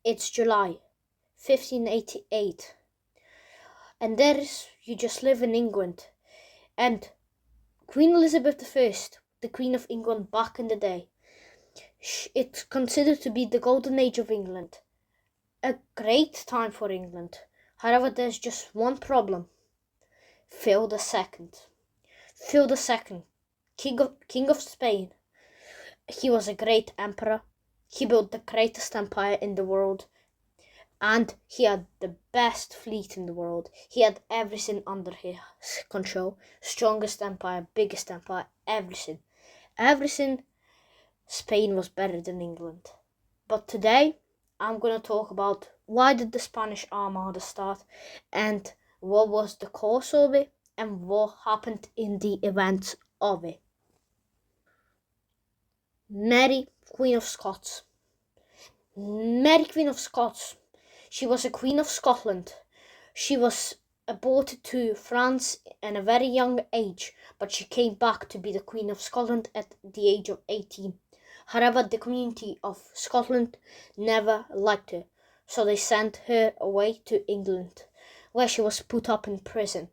It's July 1588, and you just live in England, and Queen Elizabeth I, the Queen of England back in the day, it's considered to be the golden age of England, a great time for England. However, there's just one problem. Phil II. Phil II, King of Spain. He was a great emperor. He built the greatest empire in the world. And he had the best fleet in the world. He had everything under his control. Strongest empire, biggest empire, everything. Everything. Spain was better than England. But today, I'm going to talk about why did the Spanish Armada start, and what was the cause of it, and what happened in the events of it. Mary, Queen of Scots. Mary, Queen of Scots. She was a Queen of Scotland. She was aborted to France at a very young age, but she came back to be the Queen of Scotland at the age of 18. However, the community of Scotland never liked her, so they sent her away to England, where she was put up in prison.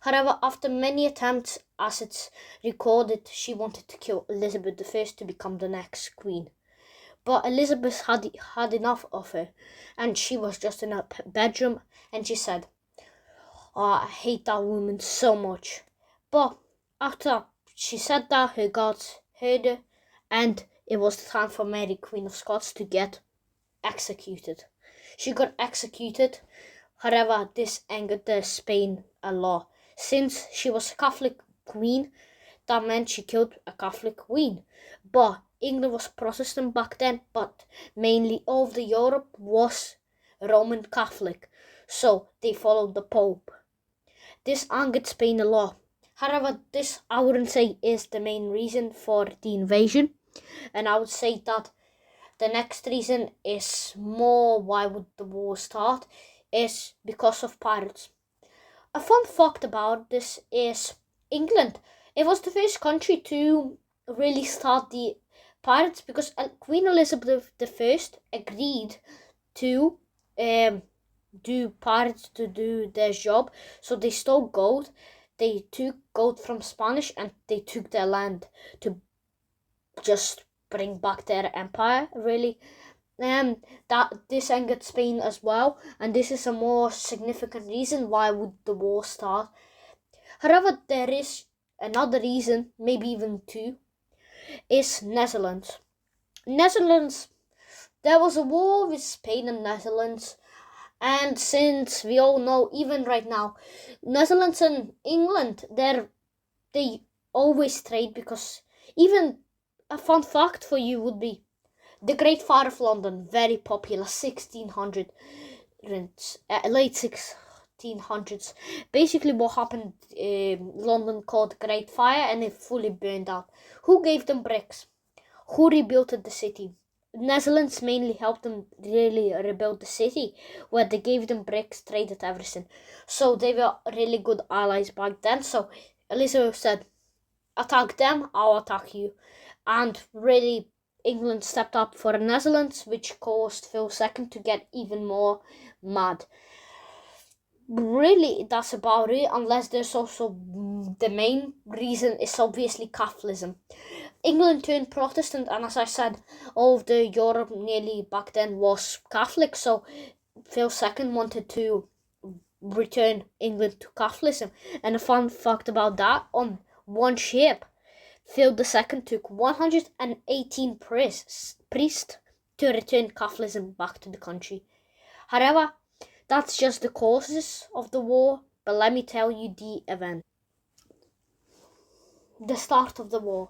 However, after many attempts, as it's recorded, she wanted to kill Elizabeth I to become the next queen. But Elizabeth had enough of her, and she was just in her bedroom, and she said, "Oh, I hate that woman so much." But after she said that, her guards heard her, and it was the time for Mary, Queen of Scots, to get executed. She got executed. However, this angered Spain a lot. Since she was a Catholic queen, that meant she killed a Catholic queen. But England was Protestant back then, but mainly all of the Europe was Roman Catholic, so they followed the Pope. This angered Spain a lot. However, this I wouldn't say is the main reason for the invasion, and I would say that the next reason is more why would the war start is because of pirates. A fun fact about this is England. It was the first country to really start the pirates because Queen Elizabeth I agreed to do pirates to do their job. So they stole gold. They took gold from Spanish and they took their land to just bring back their empire, really. That this angered Spain as well, and this is a more significant reason why would the war start. However, there is another reason, maybe even two, is Netherlands. Netherlands, there was a war with Spain and Netherlands, and since we all know, even right now, Netherlands and England, they always trade because even a fun fact for you would be the Great Fire of London, very popular, 1600s, late 1600s. Basically what happened in London called Great Fire, and it fully burned out. Who gave them bricks? Who rebuilt the city? Netherlands mainly helped them really rebuild the city, where they gave them bricks, traded everything. So they were really good allies back then. So Elizabeth said, attack them, I'll attack you. And really, England stepped up for the Netherlands, which caused Phil II to get even more mad. Really, that's about it, unless there's also the main reason is obviously Catholicism. England turned Protestant, and as I said, all of the Europe nearly back then was Catholic, so Phil II wanted to return England to Catholicism. And a fun fact about that, on one ship, Phil II took 118 priests to return Catholicism back to the country. However, that's just the causes of the war, but let me tell you the event. The start of the war.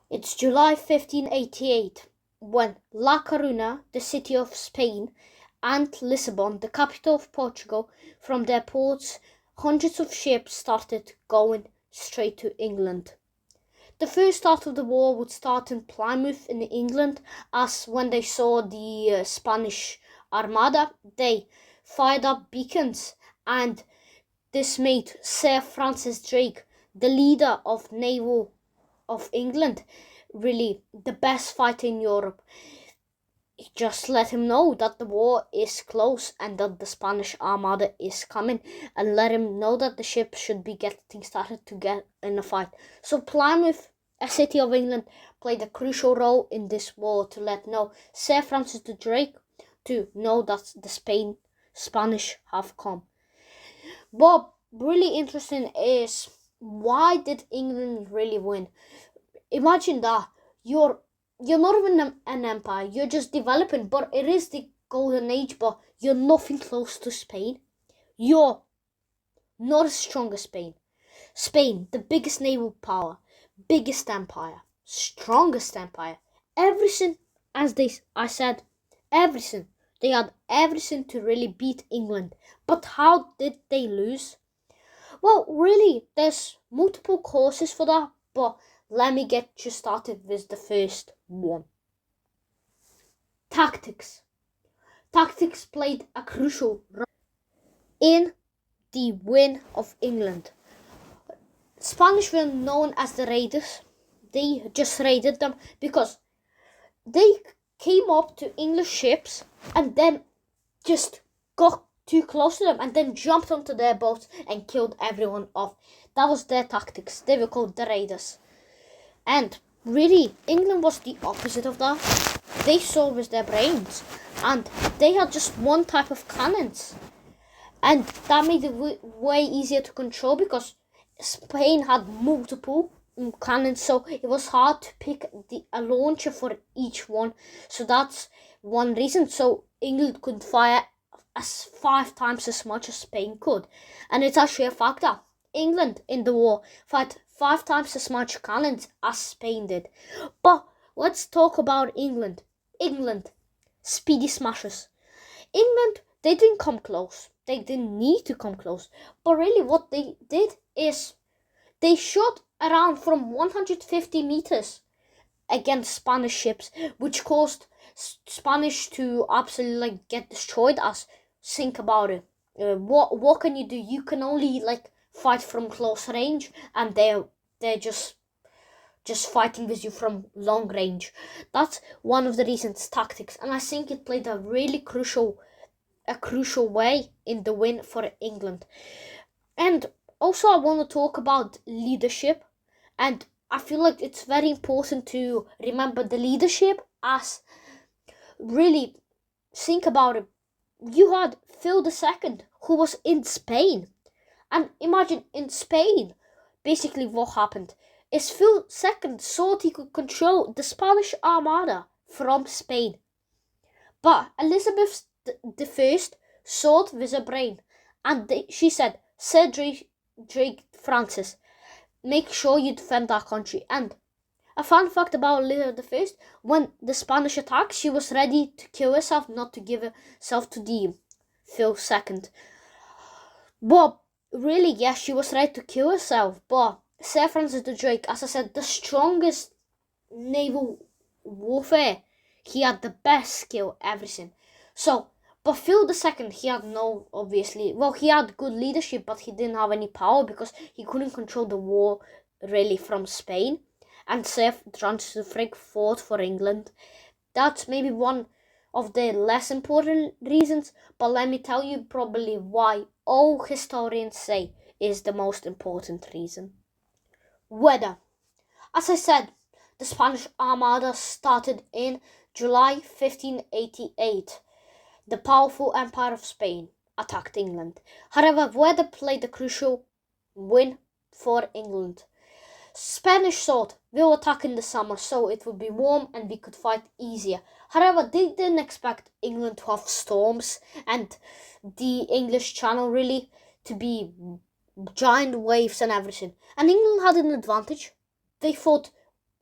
It's July 1588, when La Coruña, the city of Spain, and Lisbon, the capital of Portugal, from their ports, hundreds of ships started going straight to England. The first start of the war would start in Plymouth in England, as when they saw the Spanish Armada, they fired up beacons, and this made Sir Francis Drake, the leader of naval of England, really the best fighter in Europe. just let him know that the war is close and that the Spanish Armada is coming, and let him know that the ship should be getting started to get in a fight. So Plymouth, a city of England, played a crucial role in this war to let know Sir Francis Drake to know that the Spanish have come. But really interesting is, why did England really win? Imagine that you're not even an empire, you're just developing, but it is the golden age, but you're nothing close to Spain. You're not as strong as Spain. Spain, the biggest naval power, biggest empire, strongest empire, everything, I said, everything. They had everything to really beat England. But how did they lose? Well, really, there's multiple causes for that, but let me get you started with the first one. Tactics. Tactics played a crucial role in the win of England. Spanish were known as the raiders. They just raided them because they came up to English ships and then just got too close to them and then jumped onto their boats and killed everyone off. That was their tactics. They were called the raiders. And really, England was the opposite of that. They saw with their brains, and they had just one type of cannons. And that made it way easier to control because Spain had multiple cannons, so it was hard to pick a launcher for each one. So that's one reason. So England could fire 5 times as much as Spain could. And it's actually a fact that England in the war fired 5 times as much cannons as Spain did. But let's talk about England. England, speedy smashers. England, they didn't come close. They didn't need to come close. But really what they did is they shot around from 150 meters against Spanish ships, which caused Spanish to absolutely get destroyed. As think about it. What can you do? You can only fight from close range, and they're just fighting with you from long range. That's one of the reasons, tactics, and I think it played a really crucial way in the win for England. And also I want to talk about leadership, and I feel like it's very important to remember the leadership. As really think about it, you had Phil II, who was in Spain. And imagine, in Spain, basically what happened is Phil II thought he could control the Spanish Armada from Spain. But Elizabeth I thought with her brain, and she said, Sir Drake Francis, make sure you defend our country. And a fun fact about Elizabeth I, when the Spanish attacked, she was ready to kill herself, not to give herself to the Phil II. But really, yes, she was ready to kill herself. But Sir Francis Drake, as I said, the strongest naval warfare, he had the best skill, everything. So, but Phil II, he had he had good leadership, but he didn't have any power because he couldn't control the war really from Spain. And Sir Francis Drake fought for England. That's maybe one of the less important reasons, but let me tell you probably why all historians say is the most important reason. Weather. As I said, the Spanish Armada started in July 1588. The powerful Empire of Spain attacked England. However, weather played a crucial win for England. Spanish thought we will attack in the summer, so it would be warm and we could fight easier. However, they didn't expect England to have storms and the English Channel really to be giant waves and everything. And England had an advantage. They fought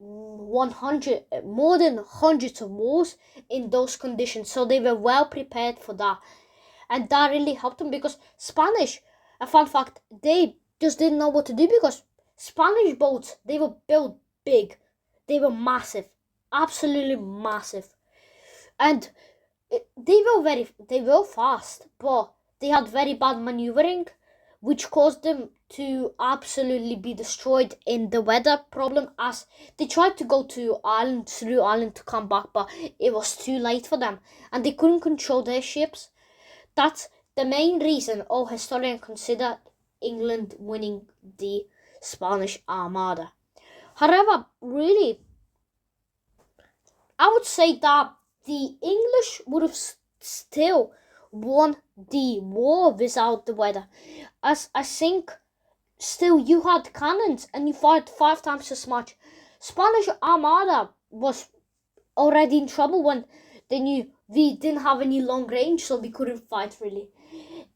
more than hundreds of wars in those conditions, so they were well prepared for that. And that really helped them because Spanish, a fun fact, they just didn't know what to do because Spanish boats, they were built big. They were massive. Absolutely massive. And they were fast, but they had very bad maneuvering, which caused them to absolutely be destroyed in the weather problem, as they tried to go to Ireland, through Ireland, to come back, but it was too late for them and they couldn't control their ships. That's the main reason all historians consider England winning the Spanish Armada. However, really, I would say that the English would have still won the war without the weather, as I think still you had cannons and you fired 5 times as much. Spanish Armada was already in trouble when they knew we didn't have any long range, so we couldn't fight really.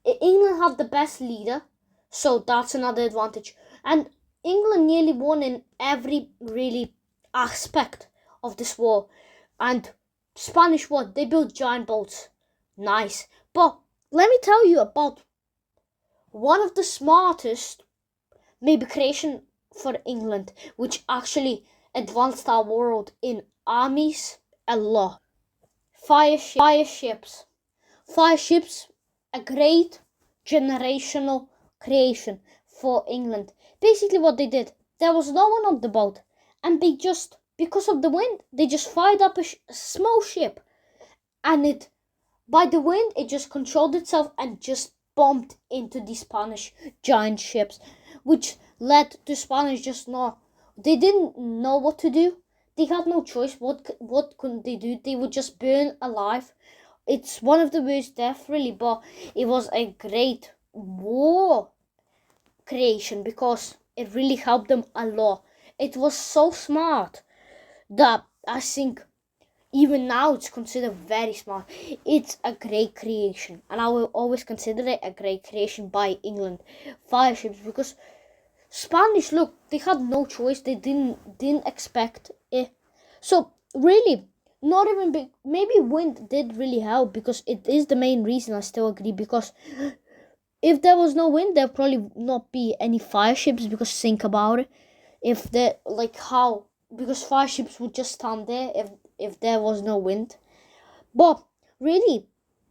England had the best leader, so that's another advantage. And England nearly won in every really aspect of this war. And Spanish what? They built giant boats. Nice. But let me tell you about one of the smartest maybe creation for England, which actually advanced our world in armies a lot. Fire ships. Fire ships, a great generational creation for England. Basically what they did, there was no one on the boat, and they just, because of the wind, they just fired up a small ship, and it, by the wind, it just controlled itself and just bumped into the Spanish giant ships, which led to Spanish just not, they didn't know what to do. They had no choice. What couldn't they do? They would just burn alive. It's one of the worst deaths really, but it was a great war creation because it really helped them a lot. It was so smart that I think even now it's considered very smart. It's a great creation, and I will always consider it a great creation by England. Fire ships, because Spanish, look, they had no choice. They didn't expect it. So really, not even big. Maybe wind did really help, because it is the main reason. I still agree, because if there was no wind, there'd probably not be any fire ships. Because think about it, if there, like, how, because fire ships would just stand there if there was no wind. But really,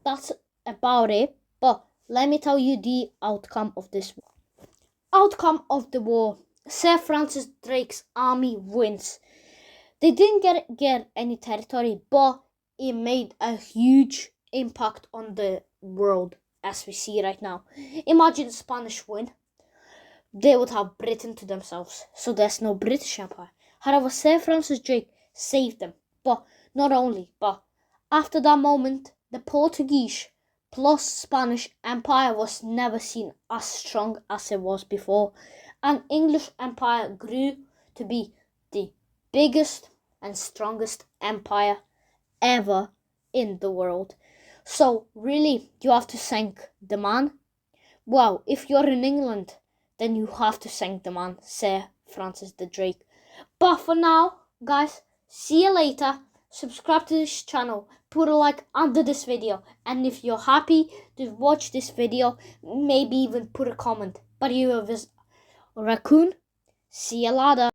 that's about it. But let me tell you the outcome of this war. Outcome of the war: Sir Francis Drake's army wins. They didn't get any territory, but it made a huge impact on the world as we see right now. Imagine the Spanish win. They would have Britain to themselves, so there's no British Empire. However, Sir Francis Drake saved them. But not only, but after that moment, the Portuguese plus Spanish Empire was never seen as strong as it was before, and English Empire grew to be the biggest and strongest empire ever in the world. So really, you have to thank the man. Wow, if you're in England, then you have to thank the man, Sir Francis Drake. But for now, guys, see you later. Subscribe to this channel, put a like under this video, and if you're happy to watch this video, maybe even put a comment. But you have a raccoon. See you later.